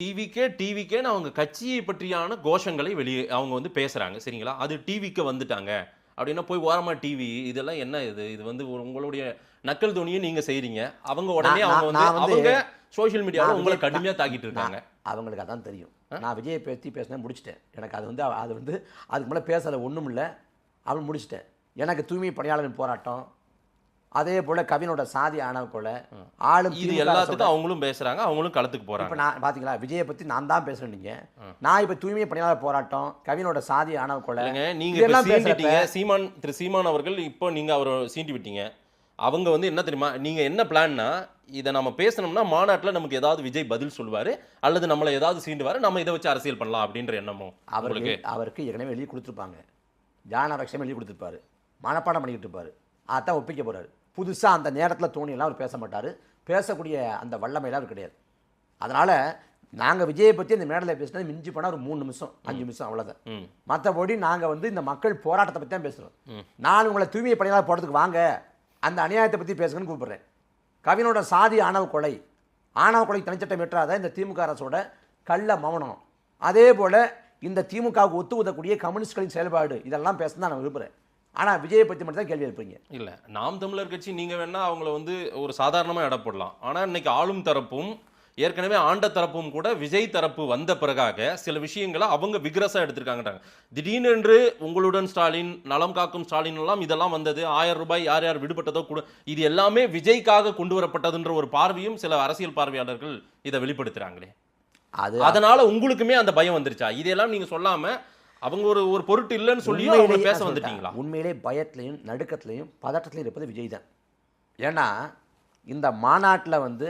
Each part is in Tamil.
டிவிக்கேன்னு அவங்க கட்சியை பற்றியான கோஷங்களை வெளியே அவங்க வந்து பேசுறாங்க. சரிங்களா? அது டிவிக்கு வந்துட்டாங்க. அப்படின்னா போய் ஓரமா டிவி இதெல்லாம் என்ன இது? இது வந்து உங்களுடைய நக்கல் துணியை நீங்க செய்றீங்க. அவங்க உடனே அவங்க வந்து நான் வந்து அவங்க சோசியல் மீடியால நான் உங்கள விஜய் கடுமையா தாக்கிட்டு இருக்காங்க. அவங்களுக்கு அதான் தெரியும். நான் விஜயை பற்றி பேசினேன் முடிச்சிட்டேன். எனக்கு அது வந்து அதுக்கு மேலே பேசாத ஒன்றும் இல்லை. அவன் முடிச்சிட்டேன். எனக்கு தூய்மை பணியாளர்கள் போராட்டம், அதே போல கவினோட சாதி ஆணவ கொலை, ஆளும் இது எல்லாத்துக்கும் அவங்களும் பேசுறாங்க. அவங்களும் களத்துக்கு இப்போ போறாங்க. நான் பார்த்தீங்களா விஜயை பற்றி நான் தான் பேசுறேன். நீங்க நான் இப்போ தூய்மை பணியாளர் போராட்டம், கவினோட சாதி ஆணவ கொலை இல்லங்க நீங்க இப்ப இதெல்லாம் சீண்டிட்டீங்க. பேசுறப்ப திரு சீமான் அவர்கள் இப்போ நீங்க அவரை சீண்டி விட்டீங்க. அவங்க வந்து என்ன தெரியுமா? நீங்க என்ன பிளான்னா இதை நம்ம பேசணும்னா மாநாட்டில் நமக்கு ஏதாவது விஜய் பதில் சொல்லுவாரு அல்லது நம்மளை ஏதாவது சீண்டுவாரு, நம்ம இதை வச்சு அரசியல் பண்ணலாம் அப்படின்ற எண்ணமோ உங்களுக்கு? அவருக்கு ஏற்கனவே எழுதி கொடுத்துருப்பாங்க. ஜான ரக்ஷம் எழுதி கொடுத்துருப்பாரு, மனப்பாடம் பண்ணிக்கிட்டு இருப்பாரு. அதான் ஒப்பிக்க போறாரு. புதுசாக அந்த நேரத்தில் தோணியெல்லாம் அவர் பேச மாட்டார். பேசக்கூடிய அந்த வல்லமையெல்லாம் அவர் கிடையாது. அதனால் நாங்கள் விஜயை பற்றி இந்த மேடையில் பேசினது மிஞ்சி போனால் ஒரு 3 நிமிஷம் 5 நிமிஷம் அவ்வளோதான். மற்றபடி நாங்கள் வந்து இந்த மக்கள் போராட்டத்தை பற்றி தான் பேசுகிறோம். நான் உங்களை தூய்மை பணியாளர் போடுறதுக்கு வாங்க, அந்த அநியாயத்தை பற்றி பேசுங்கன்னு கூப்பிட்றேன். கவினோட சாதி ஆணவ கொலை தனிச்சட்டம் ஏற்றாத இந்த திமுக அரசோட கள்ள மௌனம், அதே போல் இந்த திமுகவுக்கு ஒத்து உதக்கூடிய கம்யூனிஸ்ட்களின் செயல்பாடு, இதெல்லாம் பேச தான் நான் விரும்புகிறேன். ஆனால் விஜயை பற்றி மட்டும் தான் கேள்வி எழுப்புறீங்க. இல்லை, நாம் தமிழர் கட்சி நீங்கள் வேணால் அவங்கள வந்து ஒரு சாதாரணமாக இட போடலாம். ஆனால் இன்னைக்கு ஆளும் தரப்பும் ஏற்கனவே ஆண்ட தரப்பும் கூட விஜய் தரப்பு வந்த பிறகாக சில விஷயங்களை அவங்க விக்ரஸாக எடுத்திருக்காங்கன்றாங்க. திடீரென்று உங்களுடன் ஸ்டாலின், நலம் காக்கும் ஸ்டாலின் எல்லாம் இதெல்லாம் வந்தது, 1000 ரூபாய் யார் யார் விடுபட்டதோ கூட, இது எல்லாமே விஜய்க்காக கொண்டு வரப்பட்டதுன்ற ஒரு பார்வையும் சில அரசியல் பார்வையாளர்கள் இதை வெளிப்படுத்துறாங்களே. அதனால உங்களுக்குமே அந்த பயம் வந்துருச்சா? இதெல்லாம் நீங்க சொல்லாம அவங்க ஒரு பொருட்டு இல்லைன்னு சொல்லி அவங்க பேச வந்துட்டீங்களா? உண்மையிலே பயத்திலையும் நடுக்கத்திலையும் பதட்டத்திலையும் இருப்பது விஜய் தான். ஏன்னா இந்த மாநாட்டில் வந்து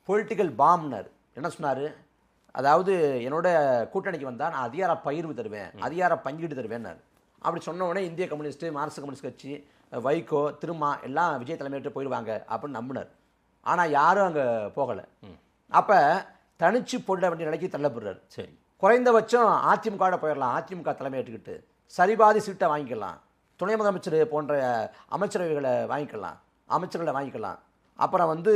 பொலிட்டிக்கல் பாம்னர் என்ன சொன்னார்? அதாவது என்னோட கூட்டணிக்கு வந்தால் நான் அதிகார பகிர்வு தருவேன், அதிகார பங்கீடு தருவேன்னாரு. அப்படி சொன்ன உடனே இந்திய கம்யூனிஸ்ட்டு, மார்க்சிஸ்ட் கம்யூனிஸ்ட் கட்சி, வைகோ, திருமா எல்லாம் விஜய் தலைமையிட்டு போயிடுவாங்க அப்படின்னு நம்பினார். ஆனால் யாரும் அங்கே போகலை. அப்போ தனிச்சு போட வேண்டிய நிலைக்கு தள்ளப்படுறாரு. சரி, குறைந்தபட்சம் அதிமுக போயிடலாம், அதிமுக தலைமை ஏற்றுக்கிட்டு சரிபாதி சீட்டை வாங்கிக்கலாம், துணை முதலமைச்சர் போன்ற அமைச்சரவைகளை வாங்கிக்கலாம், அப்புறம் வந்து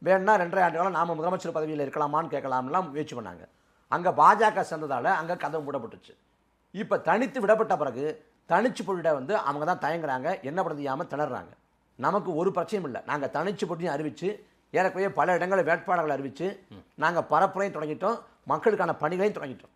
வேணுன்னா 2.5 ஆண்டு காலம் நாம் முதலமைச்சர் பதவியில் இருக்கலாமான்னு கேட்கலாம்லாம் முயற்சி பண்ணாங்க. அங்கே பாஜக சேர்ந்ததால் அங்கே கதவு மூடப்பட்டுச்சு. இப்போ தனித்து விடப்பட்ட பிறகு தனிச்சு போட்டிட வந்து அவங்க தான் தயங்குறாங்க, என்ன பண்ணுறதுயாமல் திணறாங்க. நமக்கு ஒரு பிரச்சனையும் இல்லை. நாங்கள் தனிச்சு போட்டியும் அறிவித்து ஏறக்குறைய பல இடங்களில் வேட்பாளர்களை அறிவித்து நாங்கள் பரப்புரையும் தொடங்கிட்டோம், மக்களுக்கான பணிகளையும் தொடங்கிட்டோம்.